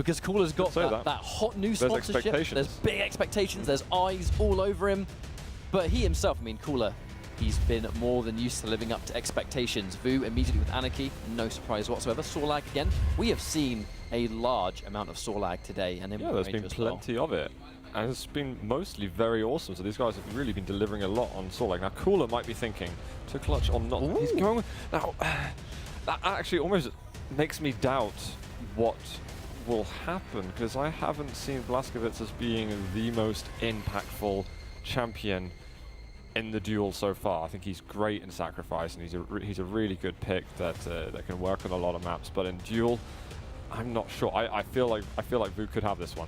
Because Cooler's got that hot new sponsorship. There's big expectations. There's eyes all over him. But he himself, I mean, Cooler, he's been more than used to living up to expectations. Vo immediately with Anarchy, no surprise whatsoever. Saw lag again. We have seen a large amount of saw lag today. And yeah, there's been plenty of it. And it's been mostly very awesome. So these guys have really been delivering a lot on saw lag. Now, Cooler might be thinking to clutch or not. Ooh. He's going... Now, that actually almost makes me doubt what will happen, because I haven't seen Blazkowicz as being the most impactful champion in the duel so far. I think he's great in Sacrifice, and he's a really good pick that can work on a lot of maps. But in duel, I'm not sure. I feel like Vo could have this one.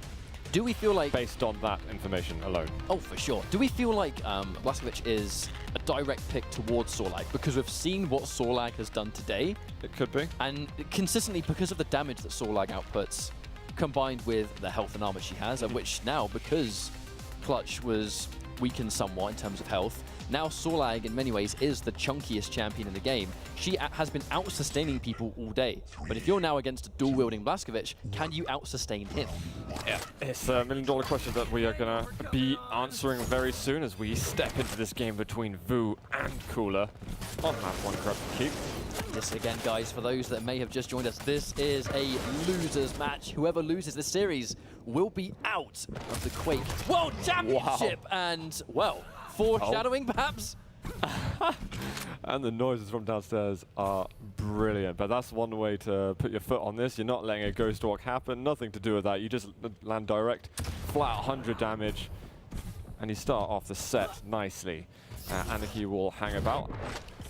Do we feel like, based on that information alone? Oh, for sure. Do we feel like Blazkowicz is a direct pick towards Sorlag? Because we've seen what Sorlag has done today. It could be. And consistently, because of the damage that Sorlag outputs, combined with the health and armor she has, of which now, because Clutch was weakened somewhat in terms of health, now Sorlag in many ways is the chunkiest champion in the game. She has been out-sustaining people all day. But if you're now against a dual-wielding Blazkowicz, can you out-sustain him? Yeah, it's a million-dollar question that we are going to be answering very soon as we step into this game between Vo and Cooler on map 1 Corrupted Keep. This again, guys, for those that may have just joined us, this is a losers match. Whoever loses this series will be out of the Quake World Championship. Wow. And, well, foreshadowing, perhaps? And the noises from downstairs are brilliant, but that's one way to put your foot on this. You're not letting a ghost walk happen, nothing to do with that. You just land direct, flat 100 damage, and you start off the set nicely. Anarchy will hang about.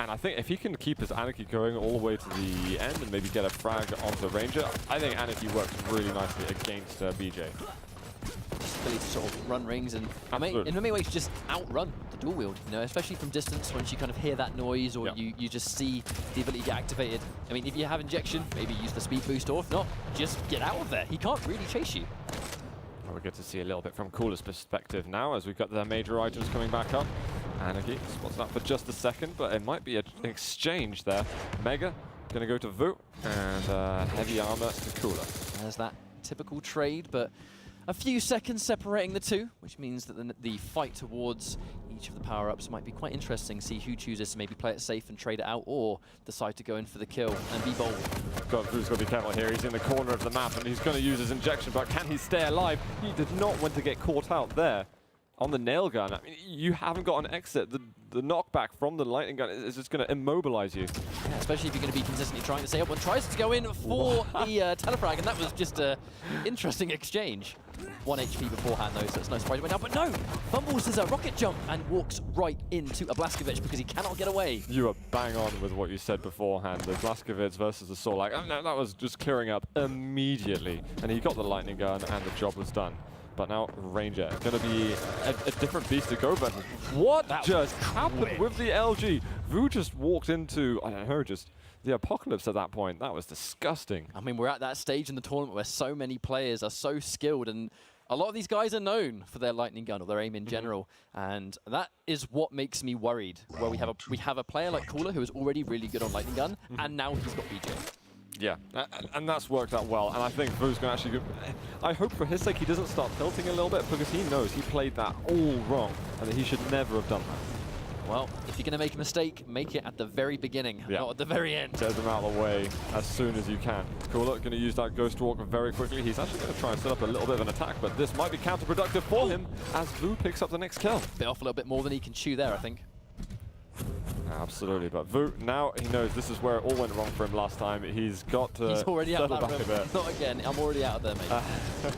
And I think if he can keep his Anarchy going all the way to the end and maybe get a frag onto Ranger, I think Anarchy works really nicely against BJ. Ability to sort of run rings and in many ways just outrun the dual wield, you know, especially from distance when you kind of hear that noise or you just see the ability to get activated. I mean, if you have injection, maybe use the speed boost, or if not, just get out of there. He can't really chase you. Well, we get to see a little bit from Cooler's perspective now as we've got the major items coming back up. Anarchy spots that for just a second, but it might be an exchange there. Mega gonna go to Vo and heavy armor to Cooler. There's that typical trade, but a few seconds separating the two, which means that the fight towards each of the power-ups might be quite interesting. See who chooses to maybe play it safe and trade it out, or decide to go in for the kill and be bold. Vo's got to be careful here. He's in the corner of the map and he's going to use his injection, but can he stay alive? He did not want to get caught out there on the nail gun. I mean, you haven't got an exit. The knockback from the lightning gun is just going to immobilize you. Yeah, especially if you're going to be consistently trying to stay up. One tries to go in for the telefrag, and that was just an interesting exchange. 1 HP beforehand, though, so it's no surprise it went down. But no! Fumbles his rocket jump and walks right into a Blazkowicz because he cannot get away. You are bang on with what you said beforehand. The Blazkowicz versus the Sorlag. Oh, no, that was just clearing up immediately. And he got the lightning gun, and the job was done. But now Ranger, going to be a different beast to go. But what just happened with the LG? Vo just walked into, I don't know, just the apocalypse at that point. That was disgusting. I mean, we're at that stage in the tournament where so many players are so skilled, and a lot of these guys are known for their lightning gun or their aim in general, and that is what makes me worried. Where we have a player like Cooler who is already really good on lightning gun, and now he's got BJ. Yeah, and that's worked out well, and I think Vo's going to actually I hope for his sake he doesn't start tilting a little bit, because he knows he played that all wrong, and that he should never have done that. Well, if you're going to make a mistake, make it at the very beginning, not at the very end. Get them out of the way as soon as you can. Cooler going to use that Ghost Walk very quickly. He's actually going to try and set up a little bit of an attack, but this might be counterproductive for him as Vo picks up the next kill. Bit off a little bit more than he can chew there, I think. Absolutely, but Vo, now he knows this is where it all went wrong for him last time. He's got to He's already out settle of back a bit. Not again, I'm already out of there, mate.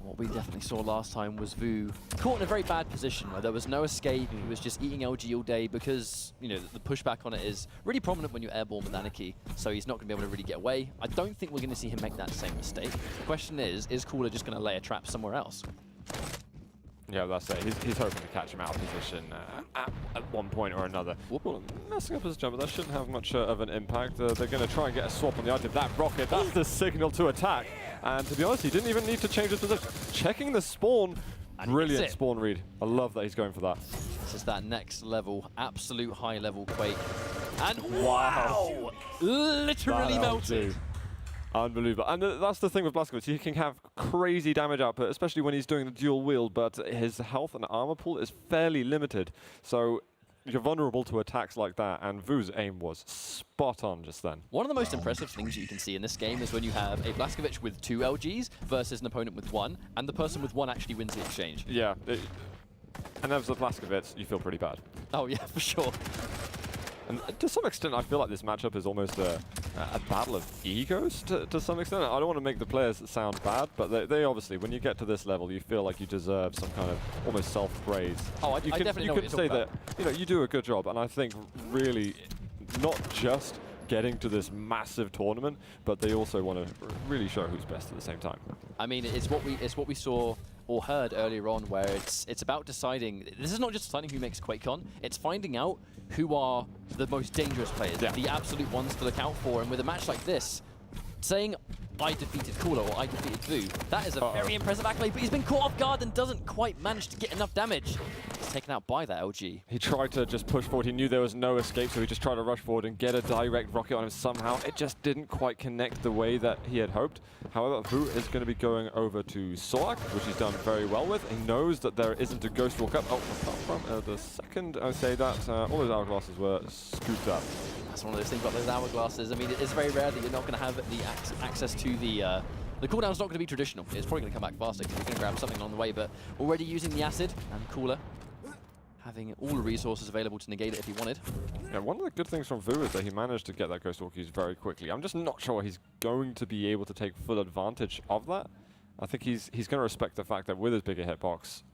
What we definitely saw last time was Vo caught in a very bad position where there was no escape. He was just eating LG all day because, you know, the pushback on it is really prominent when you're airborne with Anarchy, so he's not going to be able to really get away. I don't think we're going to see him make that same mistake. The question is Cooler just going to lay a trap somewhere else? Yeah, that's it. He's hoping to catch him out of position at one point or another. Well, messing up his jump, but that shouldn't have much of an impact. They're going to try and get a swap on the edge of that rocket. That's the signal to attack. And to be honest, he didn't even need to change his position. Checking the spawn. Brilliant spawn read. I love that he's going for that. This is that next level, absolute high level Quake. And wow! Literally melted. Unbelievable. And that's the thing with Blazkowicz. He can have crazy damage output, especially when he's doing the dual wield, but his health and armor pool is fairly limited. So you're vulnerable to attacks like that, and Vo's aim was spot on just then. One of the most impressive things you can see in this game is when you have a Blazkowicz with 2 LGs versus an opponent with 1, and the person with 1 actually wins the exchange. Yeah. And as a Blazkowicz, you feel pretty bad. Oh yeah, for sure. And to some extent, I feel like this matchup is almost a battle of egos to some extent. I don't want to make the players sound bad, but they obviously, when you get to this level, you feel like you deserve some kind of almost self-praise. Oh, I definitely know what you're say talking that you do a good job, and I think really not just getting to this massive tournament, but they also want to really show who's best at the same time. I mean, it's what we saw or heard earlier on, where it's about deciding. This is not just deciding who makes QuakeCon. It's finding out who are the most dangerous players, the absolute ones to look out for. And with a match like this, saying I defeated Cooler or I defeated Vo, that is a very impressive accolade. But he's been caught off guard and doesn't quite manage to get enough damage. He's taken out by that LG. He tried to just push forward. He knew there was no escape, so he just tried to rush forward and get a direct rocket on him somehow. It just didn't quite connect the way that he had hoped. However, Vo is going to be going over to Solak, which he's done very well with. He knows that there isn't a Ghost Walk up. Oh, apart from the second I say that, all those hourglasses were scooped up. That's one of those things about those hourglasses. I mean, it's very rare that you're not going to have the access to the cooldown's not going to be traditional. It's probably going to come back faster because you're going to grab something along the way, but already using the acid and Cooler having all the resources available to negate it if he wanted. Yeah, one of the good things from Vo is that he managed to get that Ghost Walk use very quickly. I'm just not sure he's going to be able to take full advantage of that. I think he's going to respect the fact that with his bigger hitbox,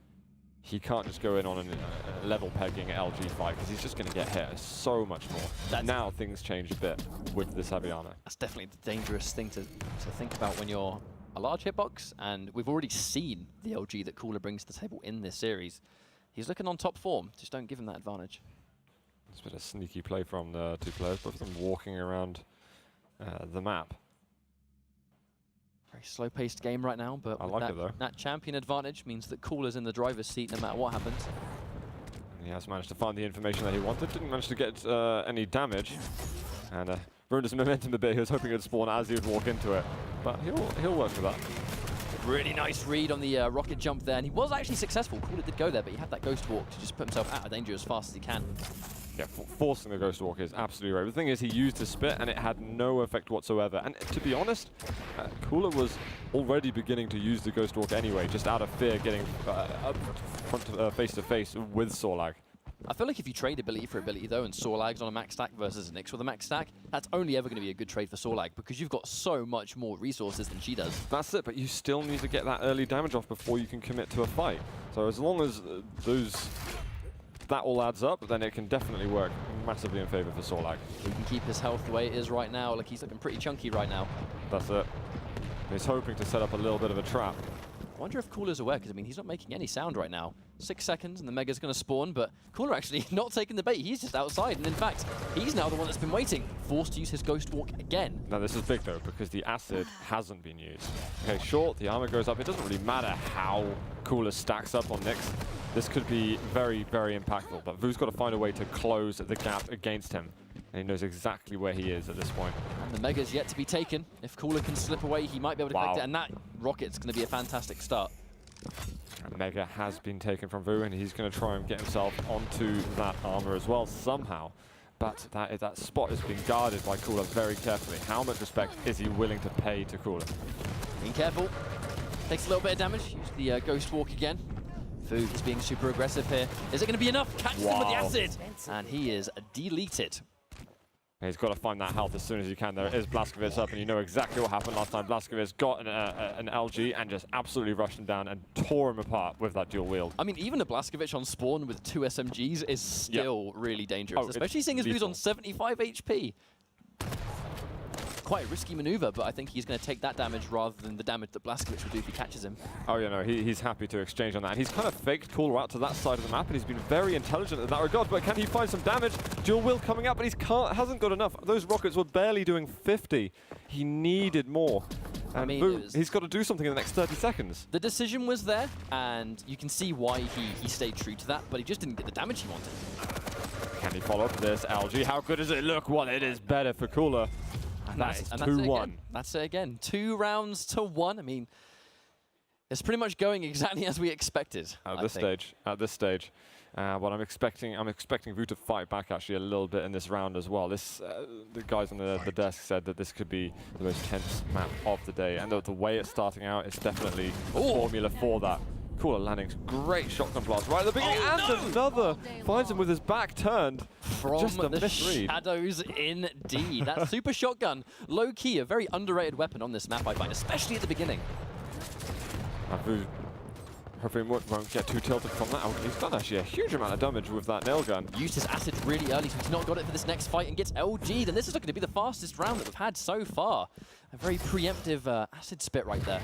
he can't just go in on a level pegging LG fight because he's just going to get hit so much more. Now things change a bit with this heavy armor. That's definitely the dangerous thing to think about when you're a large hitbox, and we've already seen the LG that Cooler brings to the table in this series. He's looking on top form, just don't give him that advantage. It's been a sneaky play from the two players, both of them walking around the map. Very slow-paced game right now, but I like it though. That champion advantage means that Cooler's in the driver's seat no matter what happens. And he has managed to find the information that he wanted, didn't manage to get any damage, and ruined his momentum a bit. He was hoping it would spawn as he would walk into it, but he'll work with that. Really nice read on the rocket jump there, and he was actually successful. Cooler did go there, but he had that Ghost Walk to just put himself out of danger as fast as he can. Yeah, forcing the Ghost Walk is absolutely right. The thing is, he used his spit, and it had no effect whatsoever. And to be honest, Cooler was already beginning to use the Ghost Walk anyway, just out of fear getting up face to face with Sorlag. I feel like if you trade ability for ability though, and Sorlag's on a max stack versus Nyx with a max stack, that's only ever going to be a good trade for Sorlag because you've got so much more resources than she does. That's it, but you still need to get that early damage off before you can commit to a fight. So as long as that all adds up, then it can definitely work massively in favor for Sorlag. He can keep his health the way it is right now. Like, he's looking pretty chunky right now. That's it. He's hoping to set up a little bit of a trap. I wonder if Cooler's aware, because I mean, he's not making any sound right now. 6 seconds and the Mega's going to spawn, but Cooler actually not taking the bait. He's just outside, and in fact, he's now the one that's been waiting, forced to use his Ghost Walk again. Now this is big though, because the acid hasn't been used. Okay, short, the armor goes up. It doesn't really matter how Cooler stacks up on Nyx. This could be very, very impactful, but Vo's got to find a way to close the gap against him. And he knows exactly where he is at this point. And the Mega's yet to be taken. If Cooler can slip away, he might be able to collect it, and that rocket's going to be a fantastic start. And Mega has been taken from Vo, and he's going to try and get himself onto that armor as well somehow. But that spot is being guarded by Cooler very carefully. How much respect is he willing to pay to Cooler? Being careful. Takes a little bit of damage. Use the Ghost Walk again. Vo is being super aggressive here. Is it going to be enough? Catches him with the acid. And he is deleted. He's got to find that health as soon as he can. There is Blazkowicz up, and you know exactly what happened last time. Blazkowicz got an LG and just absolutely rushed him down and tore him apart with that dual wield. I mean, even a Blazkowicz on spawn with 2 SMGs is still really dangerous, especially seeing as Vo's on 75 HP. Quite a risky maneuver, but I think he's going to take that damage rather than the damage that Blazkowicz will do if he catches him. Oh, yeah, no, he's happy to exchange on that. And he's kind of faked Cooler out to that side of the map, and he's been very intelligent in that regard. But can he find some damage? Dual wield coming up, but he hasn't got enough. Those rockets were barely doing 50. He needed more. And I mean, he's got to do something in the next 30 seconds. The decision was there, and you can see why he stayed true to that, but he just didn't get the damage he wanted. Can he follow up this LG? How good does it look? Well, it is better for Cooler. Nice. And 2-1. That's it again. 2 rounds to 1. I mean, it's pretty much going exactly as we expected. At this stage. But I'm expecting Vo to fight back actually a little bit in this round as well. This the guys on the desk said that this could be the most tense map of the day, and the way it's starting out is definitely the formula for that. Cooler landing, great shotgun blast right at the beginning, another finds him with his back turned. From Just a the misread. shadows indeed. That super shotgun, low key, a very underrated weapon on this map I find, especially at the beginning. Vo hopefully won't get too tilted from that. Oh, he's done actually a huge amount of damage with that nail gun. Used his acid really early, so he's not got it for this next fight and gets LG'd. And this is going to be the fastest round that we've had so far. A very preemptive acid spit right there.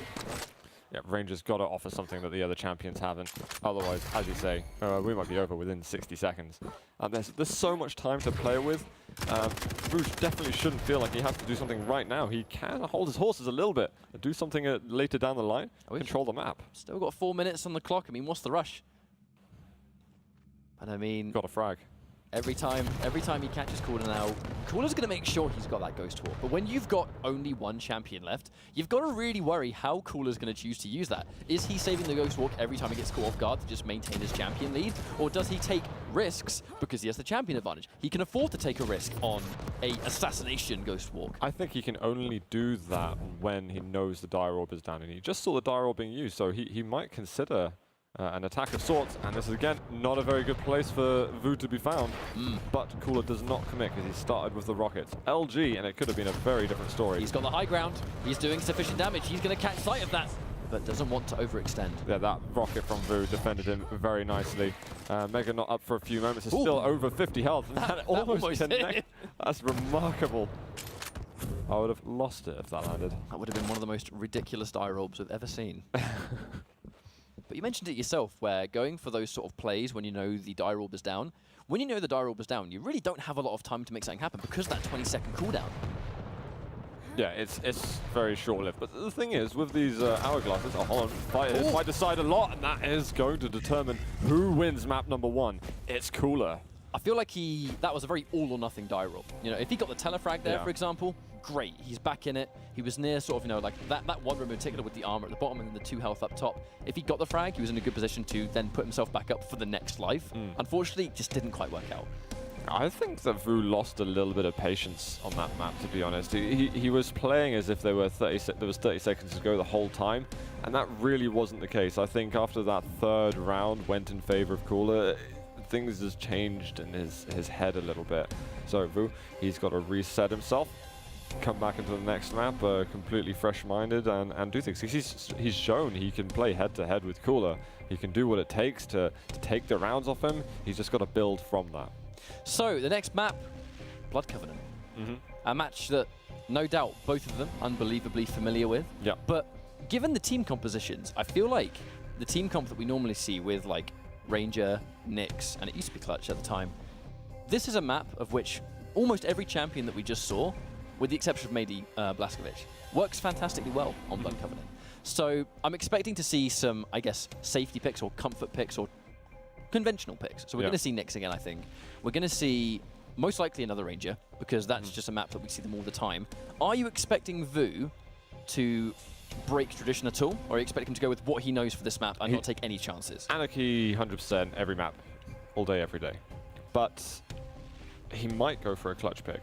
Yeah, Ranger's got to offer something that the other champions haven't. Otherwise, as you say, we might be over within 60 seconds. There's so much time to play with. Vo definitely shouldn't feel like he has to do something right now. He can hold his horses a little bit, do something later down the line, control the map. Still got 4 minutes on the clock. I mean, what's the rush? And I mean, Got a frag. Every time he catches Cooler now, Cooler's going to make sure he's got that Ghost Walk. But when you've got only one champion left, you've got to really worry how Cooler's going to choose to use that. Is he saving the Ghost Walk every time he gets caught off guard to just maintain his champion lead? Or does he take risks because he has the champion advantage? He can afford to take a risk on a assassination Ghost Walk. I think he can only do that when he knows the Dire Orb is down. And he just saw the Dire Orb being used, so he might consider an attack of sorts, and this is again not a very good place for Vo to be found. But Cooler does not commit because he started with the rockets. LG, and it could have been a very different story. He's got the high ground. He's doing sufficient damage. He's going to catch sight of that, but doesn't want to overextend. Yeah, that rocket from Vo defended him very nicely. Mega not up for a few moments. It's still over 50 health. And that almost connected. That's remarkable. I would have lost it if that landed. That would have been one of the most ridiculous Dire Orbs we've ever seen. But you mentioned it yourself, where going for those sort of plays when you know the Dire Orb is down, when you know the Dire Orb is down, you really don't have a lot of time to make something happen because that 20-second cooldown. Yeah, it's very short-lived. But the thing is, with these hourglasses, Holland might decide a lot, and that is going to determine who wins map number 1. It's Cooler. I feel like that was a very all-or-nothing Dire Orb. You know, if he got the telefrag there, for example, great. He's back in it. He was near sort of, you know, like that one room in particular with the armor at the bottom and then the 2 health up top. If he got the frag, he was in a good position to then put himself back up for the next life. Unfortunately, it just didn't quite work out. I think that Vo lost a little bit of patience on that map, to be honest. He was playing as if there was 30 seconds to go the whole time, and that really wasn't the case. I think after that 3rd round went in favor of Cooler, things has changed in his head a little bit. So Vo, he's got to reset himself, come back into the next map completely fresh-minded and do things. He's shown he can play head-to-head with Cooler. He can do what it takes to take the rounds off him. He's just got to build from that. So the next map, Blood Covenant. A match that no doubt both of them unbelievably familiar with. Yeah. But given the team compositions, I feel like the team comp that we normally see with like Ranger, Nyx, and it used to be Clutch at the time, this is a map of which almost every champion that we just saw, with the exception of maybe Blazkowicz, works fantastically well on Blood Covenant. So I'm expecting to see some, I guess, safety picks or comfort picks or conventional picks. So we're going to see Nyx again, I think. We're going to see most likely another Ranger, because that's just a map that we see them all the time. Are you expecting Vo to break tradition at all, or are you expecting him to go with what he knows for this map and not take any chances? Anarchy 100% every map, all day, every day. But he might go for a clutch pick.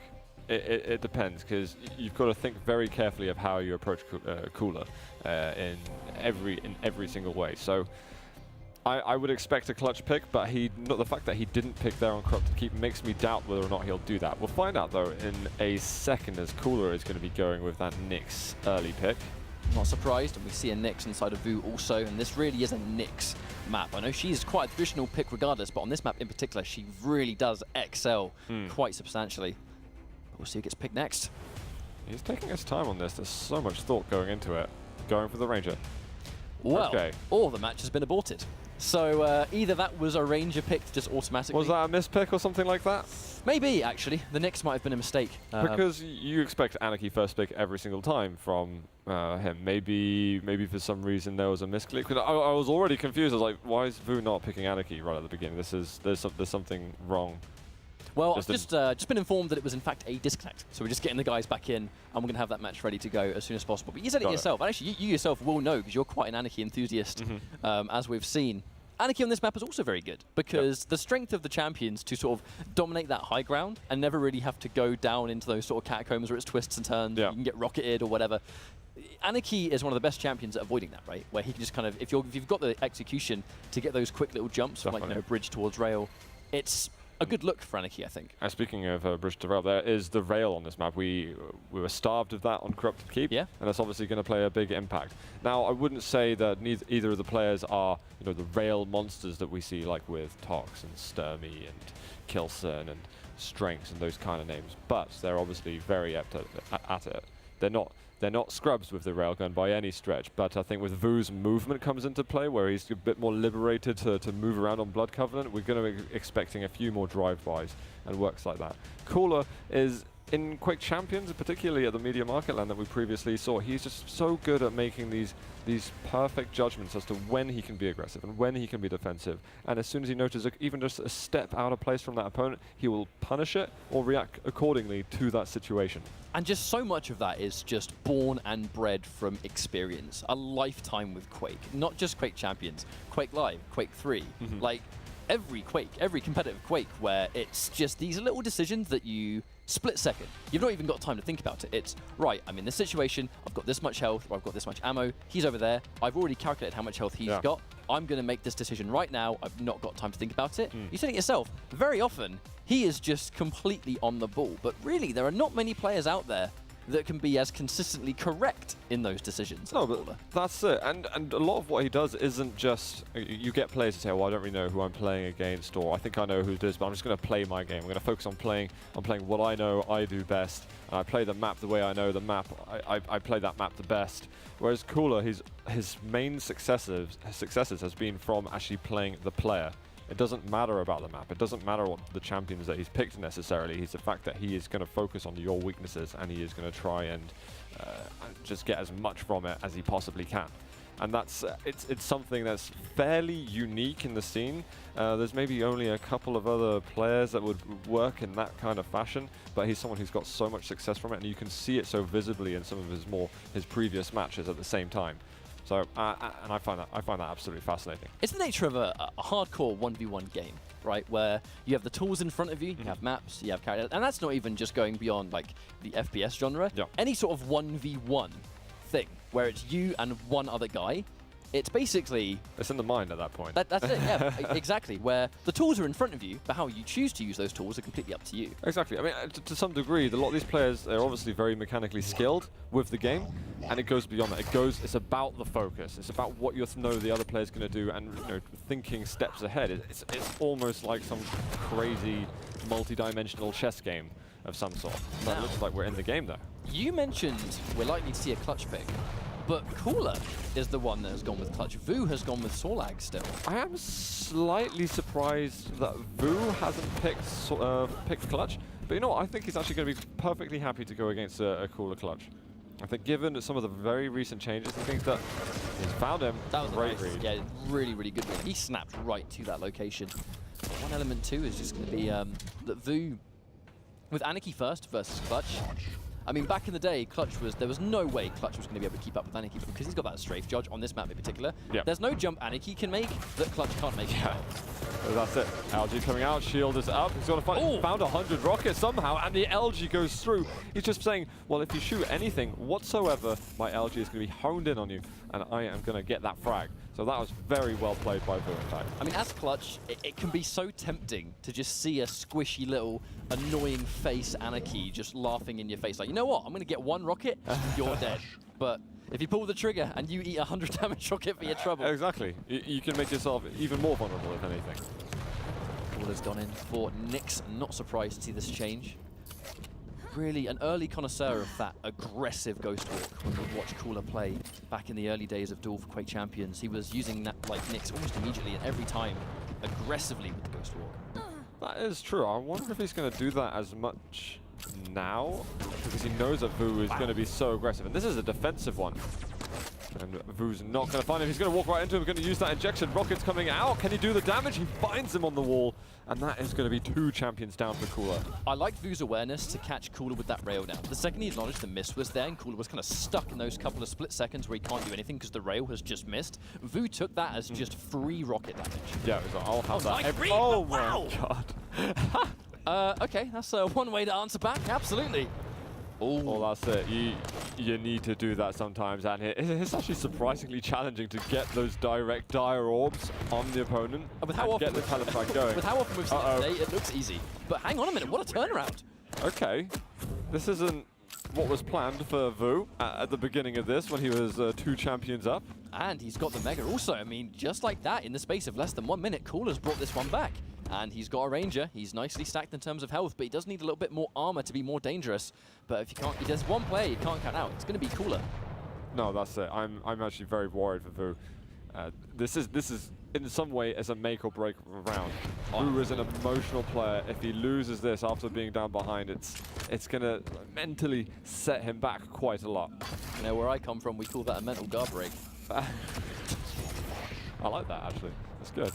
It depends, because you've got to think very carefully of how you approach Cooler in every single way. So I would expect a clutch pick, but the fact that he didn't pick there on Corrupted Keep makes me doubt whether or not he'll do that. We'll find out though in a second, as Cooler is going to be going with that Nyx early pick. Not surprised, and we see a Nyx inside of Vo also, and this really is a Nyx map. I know she's quite a traditional pick regardless, but on this map in particular, she really does excel quite substantially. But we'll see who gets picked next. He's taking his time on this. There's so much thought going into it. Going for the Ranger. Well, or the match has been aborted. So either that was a Ranger picked just automatically. Was that a mispick or something like that? Maybe, actually. The Nyx might have been a mistake. Because you expect Anarchy first pick every single time from him. Maybe for some reason there was a misclick. Because I was already confused. I was like, why is Vo not picking Anarchy right at the beginning? There's something wrong. Well, I've just been informed that it was in fact a disconnect. So we're just getting the guys back in, and we're going to have that match ready to go as soon as possible. But you said it yourself. And actually, you yourself will know, because you're quite an Anarchy enthusiast, as we've seen. Anarchy on this map is also very good, because the strength of the champions to sort of dominate that high ground and never really have to go down into those sort of catacombs where it's twists and turns, you can get rocketed or whatever. Anarchy is one of the best champions at avoiding that, right? Where he can just kind of, if you've got the execution to get those quick little jumps from, like, you know, bridge towards rail, it's a good look for Anarchy, I think. Speaking of bridge to rail, there is the rail on this map. We were starved of that on Corrupted Keep, and that's obviously going to play a big impact. Now, I wouldn't say that either of the players are, you know, the rail monsters that we see, like with Tox and Sturmy and Kilson and Strengths and those kind of names, but they're obviously very apt at it. They're not scrubs with the railgun by any stretch, but I think with Vo0's movement comes into play, where he's a bit more liberated to move around on Blood Covenant. We're going to be expecting a few more drive-bys and works like that. Cooler is, in Quake Champions, particularly at the Media Market Land that we previously saw, he's just so good at making these perfect judgments as to when he can be aggressive and when he can be defensive. And as soon as he notices even just a step out of place from that opponent, he will punish it or react accordingly to that situation. And just so much of that is just born and bred from experience. A lifetime with Quake. Not just Quake Champions. Quake Live, Quake 3. Like, every Quake, every competitive Quake, where it's just these little decisions that you split second. You've not even got time to think about it. It's, right, I'm in this situation, I've got this much health, or I've got this much ammo, he's over there, I've already calculated how much health he's got, I'm going to make this decision right now, I've not got time to think about it. You said it yourself, very often, he is just completely on the ball, but really, there are not many players out there that can be as consistently correct in those decisions. No, but that's it. And a lot of what he does isn't just, you get players who say, well, I don't really know who I'm playing against, or I think I know who it is, but I'm just going to play my game. I'm going to focus on playing what I know I do best, and I play the map the way I know the map. I play that map the best. Whereas Cooler, his main successes has been from actually playing the player. It doesn't matter about the map. It doesn't matter what the champions that he's picked necessarily. It's the fact that he is going to focus on your weaknesses, and he is going to try and just get as much from it as he possibly can. And that's it's something that's fairly unique in the scene. There's maybe only a couple of other players that would work in that kind of fashion, but he's someone who's got so much success from it, and you can see it so visibly in some of his previous matches at the same time. So, and I find that absolutely fascinating. It's the nature of a hardcore 1v1 game, right? Where you have the tools in front of you, you have maps, you have characters, and that's not even just going beyond like the FPS genre. Any sort of 1v1 thing where it's you and one other guy, it's basically... It's in the mind at that point. That's it, yeah, exactly. Where the tools are in front of you, but how you choose to use those tools are completely up to you. Exactly. I mean, to some degree, a lot of these players are obviously very mechanically skilled with the game, and it goes beyond that. It's about the focus. It's about what you know the other player's going to do, and thinking steps ahead. It's almost like some crazy multi-dimensional chess game of some sort. So it looks like we're in the game, though. You mentioned we're likely to see a clutch pick. But Cooler is the one that has gone with Clutch. Vo has gone with Sorlag still. I am slightly surprised that Vo hasn't picked Clutch. But you know what? I think he's actually going to be perfectly happy to go against a Cooler Clutch. I think given some of the very recent changes and things that he's found him, that was great nice. read. Yeah, really, really good read. He snapped right to that location. One element too is just going to be that Vo, with Anarchy first versus Clutch. I mean, back in the day, there was no way Clutch was going to be able to keep up with Anarchy, but because he's got that strafe judge on this map in particular, there's no jump Anarchy can make that Clutch can't make. So that's it. LG coming out, shield is up. He's got to find. Found 100 rockets somehow, and the LG goes through. He's just saying, well, if you shoot anything whatsoever, my LG is going to be honed in on you, and I am going to get that frag. So that was very well played by Vo, in fact. I mean, as Clutch, it can be so tempting to just see a squishy little annoying face Anarchy just laughing in your face. Like, you know what? I'm going to get one rocket, you're dead. But if you pull the trigger and you eat 100 damage rocket for your trouble. Exactly. You can make yourself even more vulnerable, if anything. Cooler's gone in for Nyx. Not surprised to see this change. Really an early connoisseur of that aggressive Ghost Walk when we watched Cooler play back in the early days of Duel for Quake Champions. He was using that like Nyx almost immediately and every time aggressively with the Ghost Walk. That is true. I wonder if he's going to do that as much now, because he knows that Vo is going to be so aggressive. And this is a defensive one. And Vo's not going to find him. He's going to walk right into him. Going to use that injection. Rocket's coming out. Can he do the damage? He finds him on the wall. And that is going to be 2 champions down for Cooler. I like Vo's awareness to catch Cooler with that rail down. The second he acknowledged the miss was there, and Cooler was kind of stuck in those couple of split seconds where he can't do anything because the rail has just missed. Vo took that as just free rocket damage. Yeah, it was like, I'll have that. Nice read, oh wow. my god. Okay, that's one way to answer back. Absolutely. Well, that's it. You need to do that sometimes, and it's actually surprisingly challenging to get those direct dire orbs on the opponent With how often get the telepad going. With how often we've seen it today, it looks easy. But hang on a minute, what a turnaround. Okay, this isn't what was planned for Vo at the beginning of this when he was 2 champions up. And he's got the Mega also. I mean, just like that, in the space of less than 1 minute, Cooler's brought this one back. And he's got a Ranger. He's nicely stacked in terms of health, but he does need a little bit more armor to be more dangerous. But if you can't, there's one player you can't count out. It's going to be Cooler. No, that's it. I'm actually very worried for Vo. This is in some way as a make or break round. Vo is an emotional player. If he loses this after being down behind, it's going to mentally set him back quite a lot. You know, where I come from, we call that a mental guard break. I like that, actually. That's good.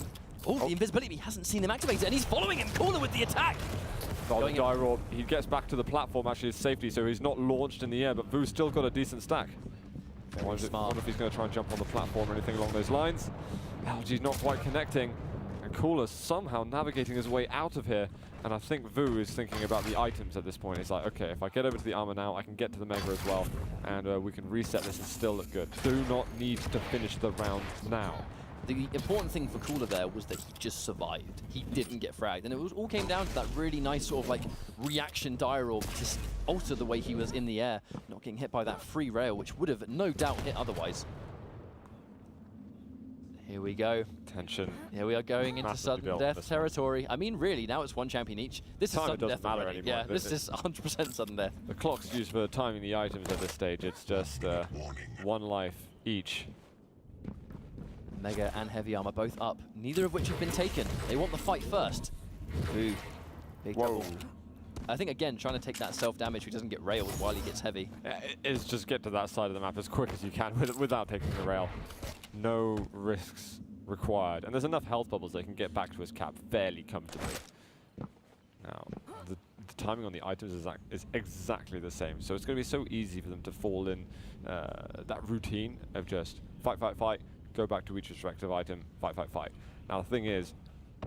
Oh, the invisibility, he hasn't seen him activate it, and he's following him, Cooler with the attack. Oh, the dire orb, he gets back to the platform, actually, his safety, so he's not launched in the air, but Vo's still got a decent stack. I wonder if he's going to try and jump on the platform or anything along those lines. LG's not quite connecting, and Cooler's somehow navigating his way out of here, and I think Vo is thinking about the items at this point. He's like, okay, if I get over to the armor now, I can get to the Mega as well, and we can reset this and still look good. Do not need to finish the round now. The important thing for Cooler there was that he just survived. He didn't get fragged. And it all came down to that really nice sort of like reaction dire orb to alter the way he was in the air, not getting hit by that free rail, which would have no doubt hit otherwise. Here we go. Tension. Here we are going into sudden death territory. I mean, really, now it's 1 champion each. This is sudden death already. Yeah, this is 100% sudden death. The clock's used for timing the items at this stage. It's just 1 life each. Mega and Heavy Armor both up, neither of which have been taken. They want the fight first. Vo, big double. I think, again, trying to take that self-damage so he doesn't get railed while he gets heavy. Is just get to that side of the map as quick as you can without taking the rail. No risks required. And there's enough health bubbles they can get back to his cap fairly comfortably. Now, the timing on the items is exactly the same. So it's going to be so easy for them to fall in that routine of just fight, fight, fight, go back to each respective item, fight, fight, fight. Now the thing is,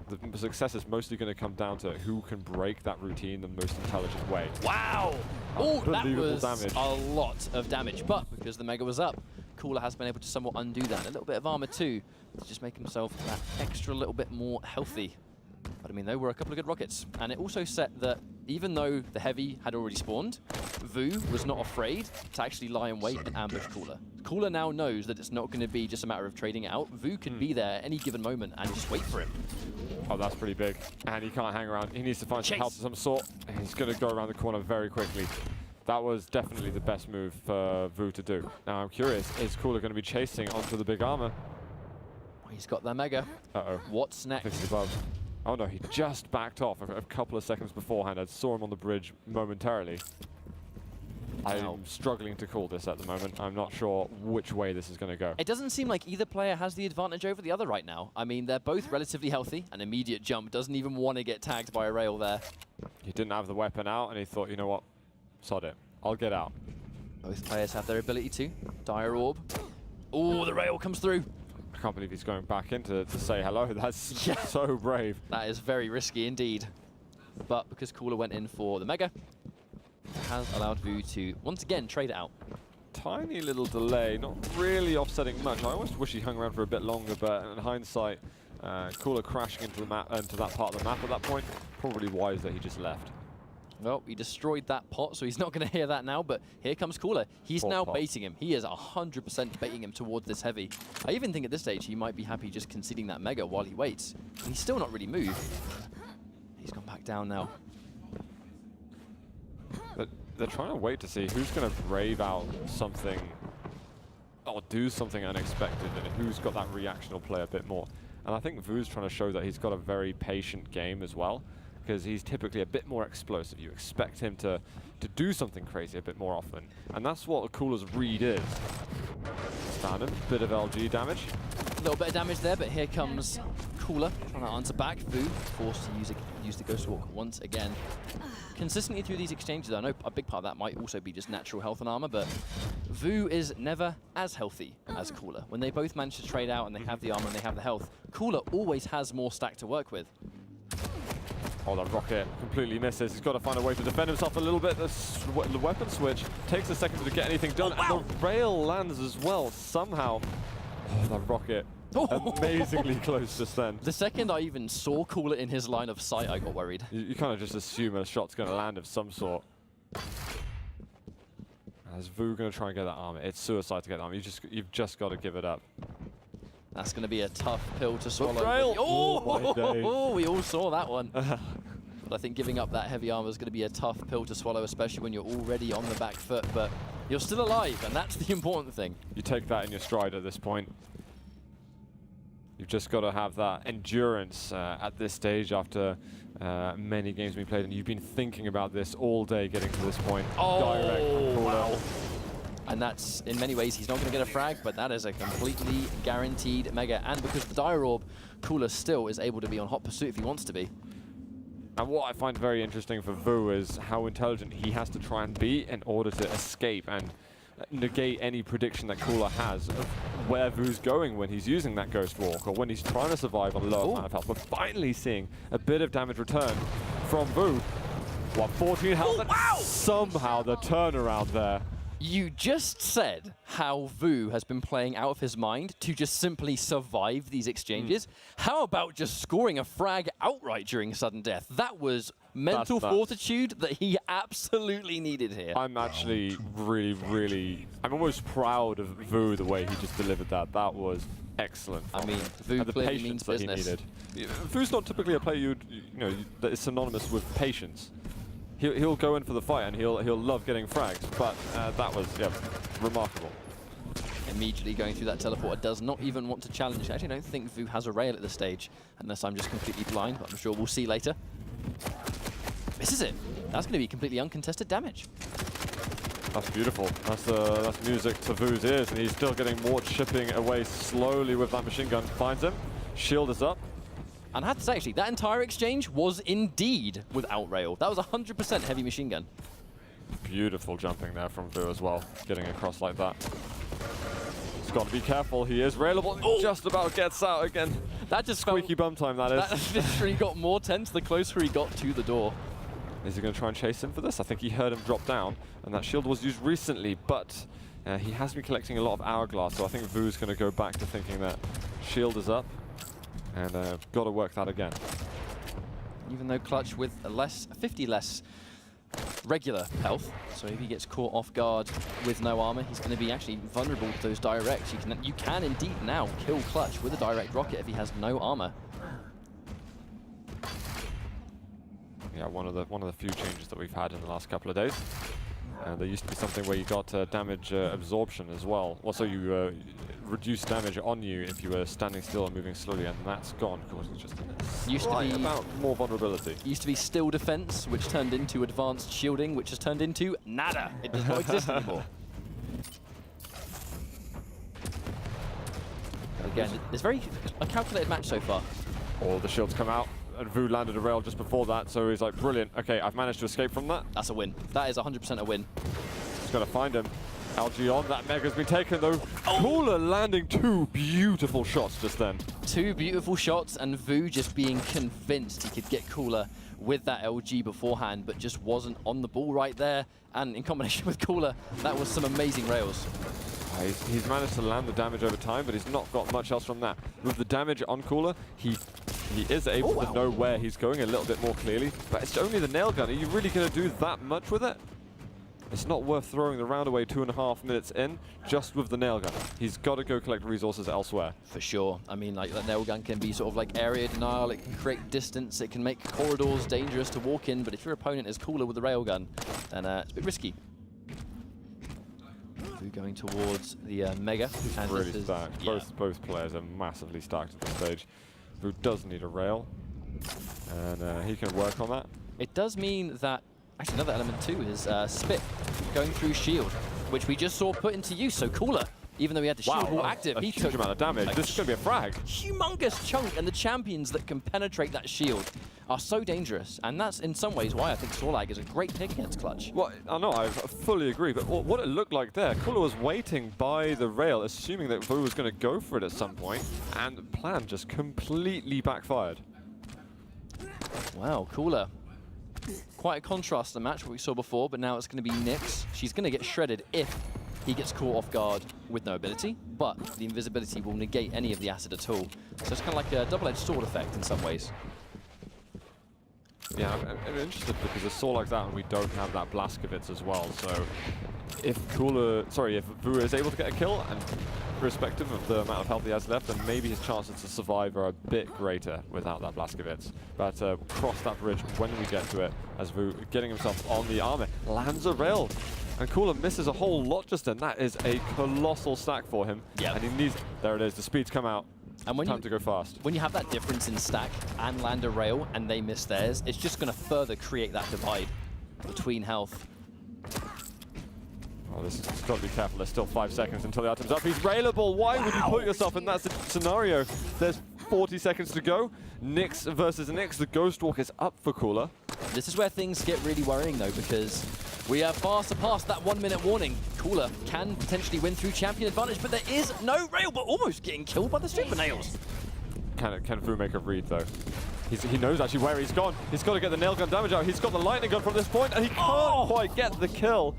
the success is mostly going to come down to who can break that routine the most intelligent way. Wow! Oh, that was damage. A lot of damage, but because the Mega was up, Cooler has been able to somewhat undo that. A little bit of armor too, to just make himself that extra little bit more healthy. But I mean, they were a couple of good rockets. And it also set that even though the Heavy had already spawned, Vo was not afraid to actually lie in wait and ambush Cooler. Cooler now knows that it's not going to be just a matter of trading it out. Vo can be there at any given moment and just wait for him. Oh, that's pretty big. And he can't hang around. He needs to find some help of some sort. And he's going to go around the corner very quickly. That was definitely the best move for Vo to do. Now, I'm curious, is Cooler going to be chasing onto the big armor? He's got their Mega. Uh-oh. What's next? 50 above. Oh no, he just backed off a couple of seconds beforehand. I saw him on the bridge momentarily. I'm struggling to call this at the moment. I'm not sure which way this is going to go. It doesn't seem like either player has the advantage over the other right now. I mean, they're both relatively healthy. An immediate jump doesn't even want to get tagged by a rail there. He didn't have the weapon out, and he thought, you know what, sod it. I'll get out. Both players have their ability to. Dire Orb. Oh, the rail comes through. I can't believe he's going back in to say hello. That's so brave. That is very risky indeed. But because Cooler went in for the Mega, it has allowed Vo to once again trade it out. Tiny little delay, not really offsetting much. I almost wish he hung around for a bit longer, but in hindsight, Cooler crashing into the map, into that part of the map at that point, probably wise that he just left. Well, he destroyed that pot, so he's not going to hear that now, but here comes Cooler. He's now baiting him. He is 100% baiting him towards this Heavy. I even think at this stage he might be happy just conceding that Mega while he waits. He's still not really moved. He's gone back down now. But they're trying to wait to see who's going to brave out something or do something unexpected, and who's got that reaction or play a bit more. And I think Vo's trying to show that he's got a very patient game as well, because he's typically a bit more explosive. You expect him to do something crazy a bit more often. And that's what Cooler's read is. Stand him. Bit of LG damage. A little bit of damage there, but here comes Cooler trying to answer back. Vo forced to use the Ghost Walk once again. Consistently through these exchanges, I know a big part of that might also be just natural health and armor, but Vo is never as healthy as Cooler. When they both manage to trade out and they have the armor and they have the health, Cooler always has more stack to work with. Oh, that rocket completely misses. He's got to find a way to defend himself a little bit. The weapon switch takes a second to get anything done. Oh, wow. And the rail lands as well, somehow. Oh, that rocket. Amazingly close just then. The second I even saw Cooler in his line of sight, I got worried. You kind of just assume a shot's going to land of some sort. Is Vo going to try and get that armor? It's suicide to get that armor. You've just got to give it up. That's going to be a tough pill to swallow. Rail. Oh, we all saw that one. But I think giving up that heavy armor is going to be a tough pill to swallow, especially when you're already on the back foot. But you're still alive, and that's the important thing. You take that in your stride at this point. You've just got to have that endurance at this stage after many games we played, and you've been thinking about this all day getting to this point. Oh, wow. And that's, in many ways, he's not going to get a frag, but that is a completely guaranteed mega. And because of the Dire Orb, Cooler still is able to be on hot pursuit if he wants to be. And what I find very interesting for Vo is how intelligent he has to try and be in order to escape and negate any prediction that Cooler has of where Vo's going when he's using that Ghost Walk or when he's trying to survive on a low amount of health. We're finally seeing a bit of damage return from Vo. 114 health, wow. Somehow the turnaround there. You just said how Vo has been playing out of his mind to just simply survive these exchanges. How about just scoring a frag outright during sudden death? That was mental fortitude that he absolutely needed here. I'm actually I'm almost proud of Vo the way he just delivered that. That was excellent. I mean, Vo clearly means business. Vo's not typically a player that is synonymous with patience. He'll go in for the fight and he'll love getting frags, but that was remarkable. Immediately going through that teleporter, does not even want to challenge. I actually don't think Vo has a rail at this stage, unless I'm just completely blind, but I'm sure we'll see later. Misses it. That's going to be completely uncontested damage. That's beautiful. That's music to Vo's ears, and he's still getting more chipping away slowly with that machine gun. Finds him. Shield is up. And I have to say, actually, that entire exchange was indeed without rail. That was 100% heavy machine gun. Beautiful jumping there from Vo as well, getting across like that. He's got to be careful. He is railable. Oh. Just about gets out again. That just squeaky bum time, that is. That literally got more tense the closer he got to the door. Is he going to try and chase him for this? I think he heard him drop down, and that shield was used recently, but he has been collecting a lot of hourglass, so I think Vo's going to go back to thinking that shield is up. And got to work that again. Even though Clutch with 50 less regular health, so if he gets caught off guard with no armor, he's going to be actually vulnerable to those directs. You can indeed now kill Clutch with a direct rocket if he has no armor. Yeah, one of the few changes that we've had in the last couple of days. There used to be something where you got damage absorption as well. Also, you reduce damage on you if you were standing still and moving slowly, and that's gone, causing just about more vulnerability. Used to be still defense, which turned into advanced shielding, which has turned into nada. It does not exist anymore. But again, it's a calculated match so far. All the shields come out. And Vo landed a rail just before that, so he's like, brilliant. Okay, I've managed to escape from that. That's a win. That is 100% a win. He's going to find him. LG on. That mega's been taken, though. Cooler landing 2 beautiful shots just then. 2 beautiful shots, and Vo just being convinced he could get Cooler with that LG beforehand, but just wasn't on the ball right there. And in combination with Cooler, that was some amazing rails. He's managed to land the damage over time, but he's not got much else from that. With the damage on Cooler, he is able to know where he's going a little bit more clearly, but it's only the nail gun. Are you really going to do that much with it? It's not worth throwing the round away 2.5 minutes in just with the nail gun. He's got to go collect resources elsewhere. For sure. I mean, like, that nail gun can be sort of like area denial. It can create distance. It can make corridors dangerous to walk in, but if your opponent is Cooler with the railgun, then it's a bit risky. Going towards the Mega. And really stacked. Yeah. Both players are massively stacked at this stage. Vo does need a rail, and he can work on that. It does mean that, actually another element too is Spit going through shield, which we just saw put into use. So Cooler Even though he had the shield wall active, a he huge took amount of damage. This is going to be a frag. Humongous chunk, and the champions that can penetrate that shield are so dangerous. And that's in some ways why I think Sorlag is a great pick against Clutch. Well, I know, I fully agree, but what it looked like there, Cooler was waiting by the rail, assuming that Vo was going to go for it at some point, and the plan just completely backfired. Wow, Cooler. Quite a contrast to the match what we saw before, but now it's going to be Nyx. She's going to get shredded if he gets caught off guard with no ability, but the invisibility will negate any of the acid at all. So it's kind of like a double-edged sword effect in some ways. Yeah, I'm interested because the Sorlag's out and we don't have that Blaskovitz as well, so if Vo is able to get a kill, and irrespective of the amount of health he has left, then maybe his chances to survive are a bit greater without that Blaskovitz. But cross that bridge when we get to it, as Vo getting himself on the armor, lands a rail. And Cooler misses a whole lot just then. That is a colossal stack for him. Yeah. And he needs, there it is, the speed's come out. And when Time to go fast. When you have that difference in stack and land a rail and they miss theirs, it's just going to further create that divide between health. Oh, this has got to be careful. There's still 5 seconds until the item's up. He's railable. Why would you put yourself in that scenario? There's 40 seconds to go. Nyx versus Nyx. The Ghost Walk is up for Cooler. This is where things get really worrying, though, because we are far surpassed that 1 minute warning. Cooler can potentially win through champion advantage, but there is no rail, but almost getting killed by the super nails. Can Vo make a read, though? He knows actually where he's gone. He's got to get the nail gun damage out. He's got the lightning gun from this point, and he can't quite get the kill.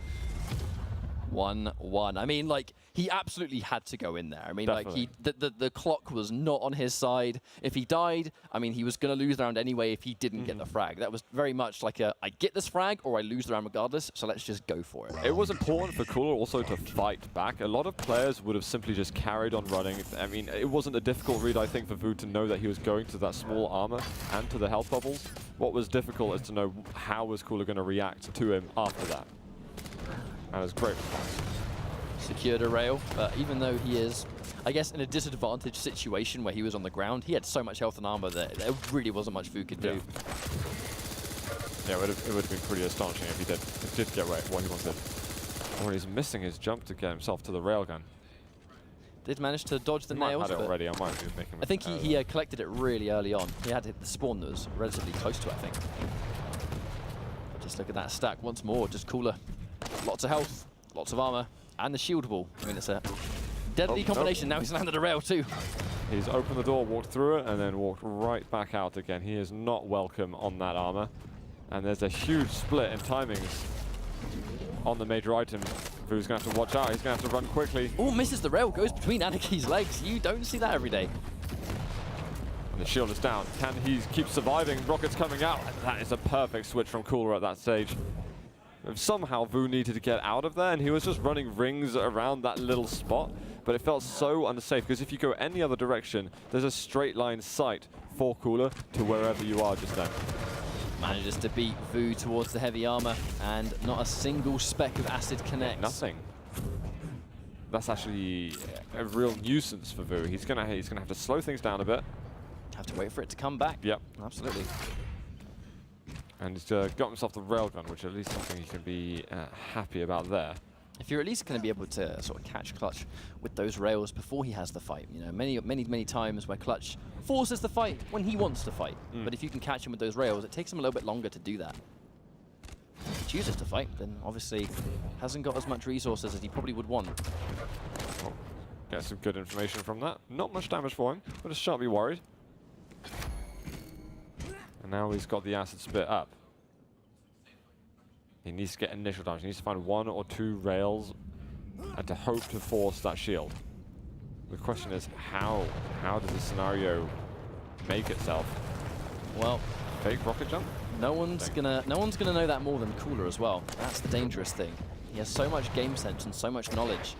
1-1. I mean, like, he absolutely had to go in there. I mean, Definitely. like, the clock was not on his side. If he died, I mean, he was going to lose the round anyway if he didn't get the frag. That was very much like a, I get this frag or I lose the round regardless, so let's just go for it. It was important for Cooler also to fight back. A lot of players would have simply just carried on running. I mean, it wasn't a difficult read, I think, for Vo to know that he was going to that small armor and to the health bubbles. What was difficult is to know how was Cooler going to react to him after that. And it was great response. Secured a rail, but even though he is, I guess, in a disadvantaged situation where he was on the ground, he had so much health and armor that there really wasn't much Vo could do. Yeah, it would have been pretty astonishing if he did get what he wanted. Or he's missing his jump to get himself to the railgun. Did manage to dodge the nails, had it but already. I might be making I think he collected it really early on. He had hit the spawn that was relatively close to it, I think. Just look at that stack once more, just Cooler. Lots of health, lots of armor, and the shield wall. I mean, it's a deadly combination. Now he's landed a rail too. He's opened the door, walked through it, and then walked right back out again. He is not welcome on that armor. And there's a huge split in timings on the major item. Vo's going to have to watch out. He's going to have to run quickly. Oh, misses the rail, goes between Anaki's legs. You don't see that every day. And the shield is down. Can he keep surviving? Rockets coming out. That is a perfect switch from Cooler at that stage. Somehow Vo needed to get out of there, and he was just running rings around that little spot, but it felt so unsafe, because if you go any other direction, there's a straight line sight for Cooler to wherever you are just then. Manages to beat Vo towards the heavy armor, and not a single speck of acid connects. Nothing. That's actually a real nuisance for Vo. He's gonna have to slow things down a bit. Have to wait for it to come back. Yep. Absolutely. And he's got himself the railgun, which at least something he can be happy about there. If you're at least going to be able to sort of catch Clutch with those rails before he has the fight, you know, many times where Clutch forces the fight when he wants to fight. But if you can catch him with those rails, it takes him a little bit longer to do that. If he chooses to fight, then obviously hasn't got as much resources as he probably would want. Oh, get some good information from that. Not much damage for him, but a shan't be worried. And now he's got the acid spit up. He needs to get initial damage. He needs to find 1 or 2 rails and to hope to force that shield. The question is, how does the scenario make itself? Well, fake rocket jump? No one's gonna know that more than Cooler as well. That's the dangerous thing. He has so much game sense and so much knowledge.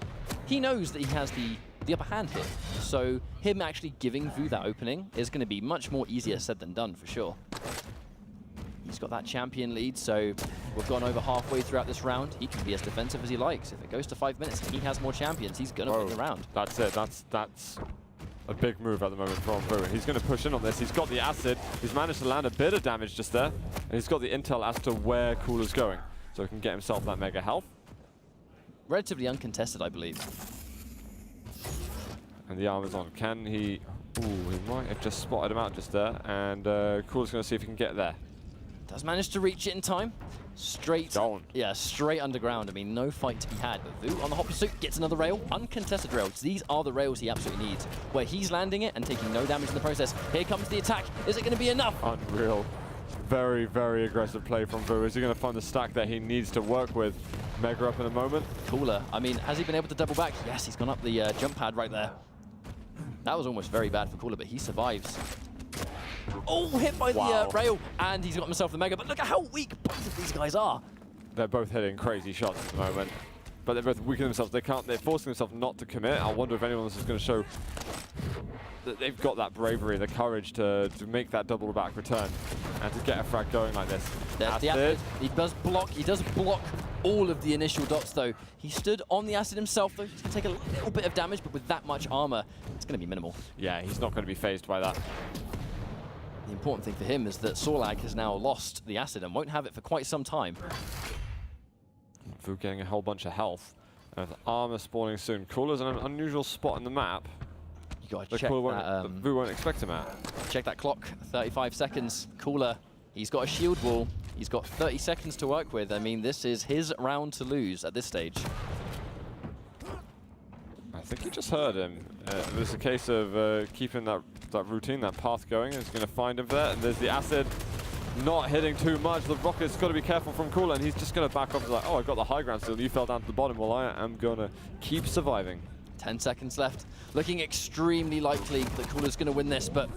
He knows that he has the upper hand here. So him actually giving Vo that opening is going to be much more easier said than done, for sure. He's got that champion lead, so we've gone over halfway throughout this round. He can be as defensive as he likes. If it goes to 5 minutes and he has more champions, he's going to win the round. That's it. That's a big move at the moment from Vo. He's going to push in on this. He's got the acid. He's managed to land a bit of damage just there. And he's got the intel as to where Cooler's going. So he can get himself that mega health. Relatively uncontested, I believe. And the armor's on. Can he... Ooh, he might have just spotted him out just there. And Cooler's going to see if he can get there. Does manage to reach it in time. Straight, yeah, straight underground. I mean, no fight to be had. But Vo on the hot pursuit gets another rail, uncontested rails. These are the rails he absolutely needs, where he's landing it and taking no damage in the process. Here comes the attack. Is it going to be enough? Unreal. Very, very aggressive play from Vo. Is he going to find the stack that he needs to work with? Mega up in a moment. Cooler. I mean, has he been able to double back? Yes, he's gone up the jump pad right there. That was almost very bad for Cooler, but he survives. Oh, hit by the rail, and he's got himself the Mega, but look at how weak both of these guys are. They're both hitting crazy shots at the moment, but they're both weakening themselves. They're forcing themselves not to commit. I wonder if anyone else is going to show that they've got that bravery, the courage to make that double back return and to get a frag going like this. There's the acid. He does block all of the initial dots though. He stood on the acid himself though. He's going to take a little bit of damage, but with that much armor, it's going to be minimal. Yeah, he's not going to be phased by that. The important thing for him is that Sorlag has now lost the acid and won't have it for quite some time. Vo getting a whole bunch of health. Armor spawning soon. Cooler's in an unusual spot in the map. You gotta check that. Vo won't expect him at. Check that clock. 35 seconds. Cooler. He's got a shield wall. He's got 30 seconds to work with. I mean, this is his round to lose at this stage. I think you just heard him. There's a case of keeping that routine, that path going. He's going to find him there. And there's the acid not hitting too much. The rocket's got to be careful from Cooler, and he's just going to back off. He's like, oh, I got the high ground still. You fell down to the bottom. Well, I am going to keep surviving. 10 seconds left. Looking extremely likely that Cooler's going to win this, but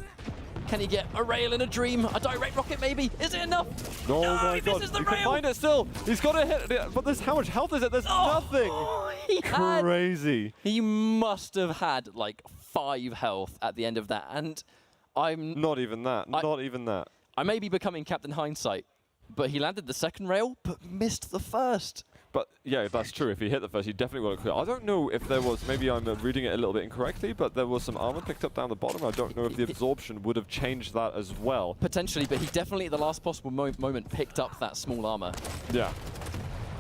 can he get a rail in a dream? A direct rocket, maybe? Is it enough? No, no, my he God. misses the You rail. can find it still. He's got to hit it. But how much health is it? There's nothing. Crazy. He must have had like 5 health at the end of that, and I'm... Not even that. Not even that. I may be becoming Captain Hindsight, but he landed the second rail, but missed the first. But yeah, that's true. If he hit the first, he definitely would have cleared. I don't know if there was, maybe I'm reading it a little bit incorrectly, but there was some armor picked up down the bottom. I don't know if the absorption would have changed that as well. Potentially, but he definitely at the last possible moment picked up that small armor. Yeah.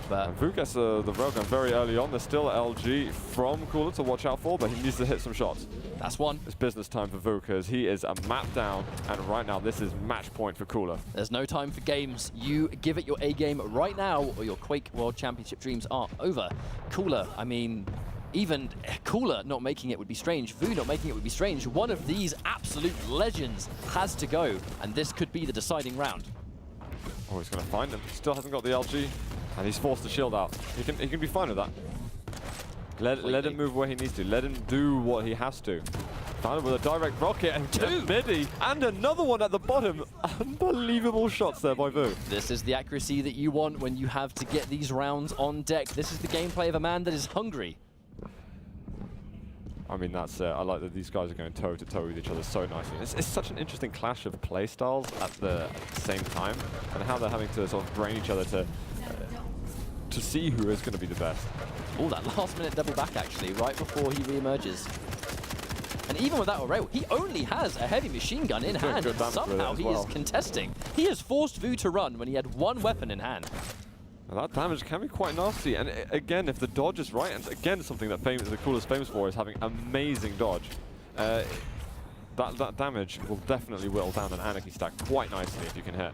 But Vo gets the railgun very early on. There's still LG from Cooler to watch out for, but he needs to hit some shots. That's one. It's business time for Vo because he is a map down, and right now this is match point for Cooler. There's no time for games. You give it your A game right now, or your Quake World Championship dreams are over. Cooler, I mean, even Cooler not making it would be strange. Vo not making it would be strange. One of these absolute legends has to go, and this could be the deciding round. Oh, he's going to find him. Still hasn't got the LG, and he's forced the shield out. He can be fine with that. Let him move where he needs to. Let him do what he has to. Found him with a direct rocket and 2 midi, and another one at the bottom. Unbelievable shots there by Vo. This is the accuracy that you want when you have to get these rounds on deck. This is the gameplay of a man that is hungry. I mean, that's I like that these guys are going toe to toe with each other so nicely. It's such an interesting clash of play styles at the same time, and how they're having to sort of brain each other to see who is going to be the best. Oh, that last-minute double back, actually, right before he re-emerges. And even without a rail, he only has a heavy machine gun in hand, and somehow he is contesting. He has forced Vo to run when he had 1 weapon in hand. Now that damage can be quite nasty, and again, if the dodge is right, and again, something that the Cooler's famous for is having amazing dodge, that damage will definitely whittle down an Anarchy stack quite nicely if you can hit.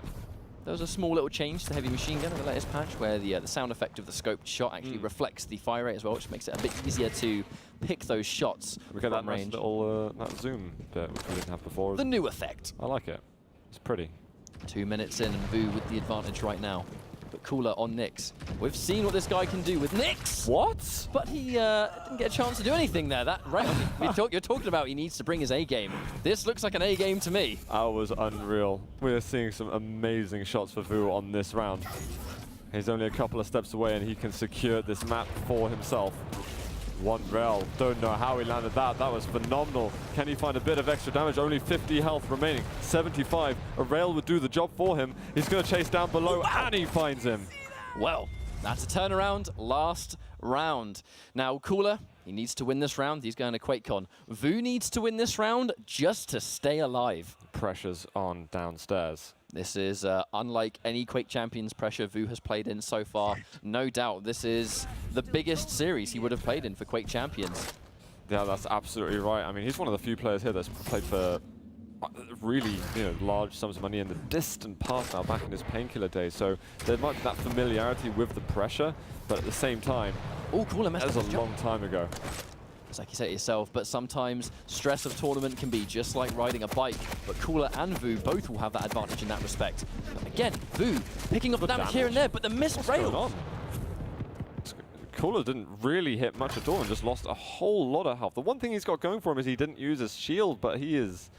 There was a small little change to heavy machine gun in the latest patch where the sound effect of the scoped shot actually reflects the fire rate as well, which makes it a bit easier to pick those shots we get that range. Nice little that zoom bit which we didn't have before. The new effect. I like it. It's pretty. 2 minutes in and Vo with the advantage right now. But Cooler on Nyx. We've seen what this guy can do with Nyx! What? But he didn't get a chance to do anything there. That right, you're talking about he needs to bring his A game. This looks like an A game to me. That was unreal. We're seeing some amazing shots for Vo on this round. He's only a couple of steps away and he can secure this map for himself. 1 rail. Don't know how he landed that. That was phenomenal. Can he find a bit of extra damage? Only 50 health remaining. 75. A rail would do the job for him. He's going to chase down below, and he finds him. Well, that's a turnaround. Last round. Now, Cooler, he needs to win this round. He's going to QuakeCon. Vo needs to win this round just to stay alive. Pressure's on downstairs. This is unlike any Quake Champions pressure Vo has played in so far. No doubt this is the biggest series he would have played in for Quake Champions. Yeah, that's absolutely right. I mean, he's one of the few players here that's played for really, large sums of money in the distant past now, back in his Painkiller days. So there might be that familiarity with the pressure, but at the same time, Cooler messed up that was his a jump. long time ago. It's like you say it yourself, but sometimes stress of tournament can be just like riding a bike. But Cooler and Vo both will have that advantage in that respect. But again, Vo picking up the damage here and there, but the missed rail. Cooler didn't really hit much at all and just lost a whole lot of health. The one thing he's got going for him is he didn't use his shield, but he's